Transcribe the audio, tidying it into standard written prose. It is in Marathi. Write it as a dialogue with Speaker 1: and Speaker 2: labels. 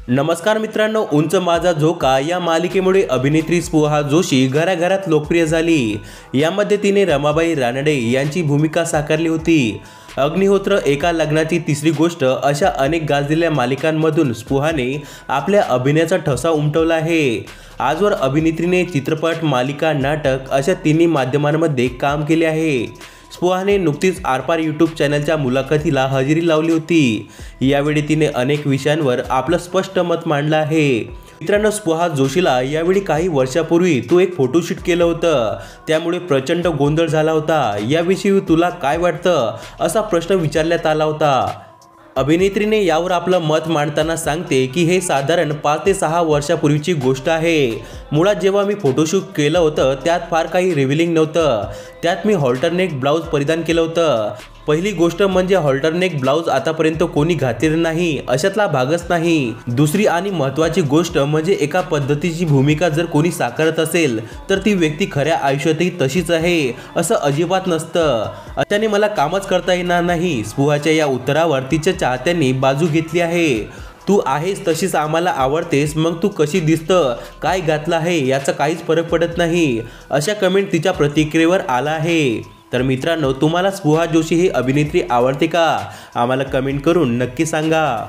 Speaker 1: नमस्कार मित्रांनो, उंच माझा झोका या मालिकेमुळे अभिनेत्री स्पृहा जोशी घराघरात लोकप्रिय झाली। यामध्ये तिने रमाबाई रानडे यांची भूमिका साकारली होती। अग्निहोत्र, एका लग्नाची तिसरी गोष्ट अशा अनेक गाजलेल्या मालिकांमधून स्पृहाने आपल्या अभिनयाचा ठसा उमटवला आहे। आजवर अभिनेत्रीने चित्रपट, मालिका, नाटक अशा तिन्ही माध्यमांमध्ये काम केले आहे। स्पृहाने नुकतीच आरपार यूट्यूब चॅनलच्या मुलाखतीला हजेरी लावली होती। यावेळी तिने अनेक विषयांवर आपलं स्पष्ट मत मांडलं आहे। मित्रांनो, स्पृहा जोशीला यावेळी काही वर्षापूर्वी एक फोटोशूट केलं होतं, त्यामुळे प्रचंड गोंधळ झाला होता। याविषयी तुला काय वाटतं, असा प्रश्न विचारण्यात आला होता। अभिनेत्रीने यावर आपलं मत मांडताना सांगते की हे साधारण 5 ते 6 वर्षापूर्वीची गोष्ट आहे। मुळात जेव्हा मी फोटोशूट केलं होतं त्यात फार काही रिव्हिलिंग नव्हतं। त्यात मी हॉल्टरनेक ब्लाउज परिधान केलं होतं। पहिली गोष्ट म्हणजे हॉल्टरनेक ब्लाउज आतापर्यंत कोणी घातलेलं नाही, अशातला भागच नाही। दुसरी आणि महत्त्वाची गोष्ट म्हणजे एका पद्धतीची भूमिका जर कोणी साकारत असेल तर ती व्यक्ती खऱ्या आयुष्यातही तशीच आहे असं अजिबात नसतं। अशाने मला कामच करता येणार नाही। स्पृहाच्या या उत्तरावर तिच्या चाहत्यांनी बाजू घेतली आहे। तू आहेस तशीच आम्हाला आवडतेस, मग तू कशी दिसतं, काय घातलं आहे याचा काहीच फरक पडत नाही, अशा कमेंट तिच्या प्रतिक्रियेवर आला आहे। तर मित्रांनो, तुम्हाला स्पृहा जोशी ही अभिनेत्री आवडते का? आम्हाला कमेंट करून नक्की सांगा।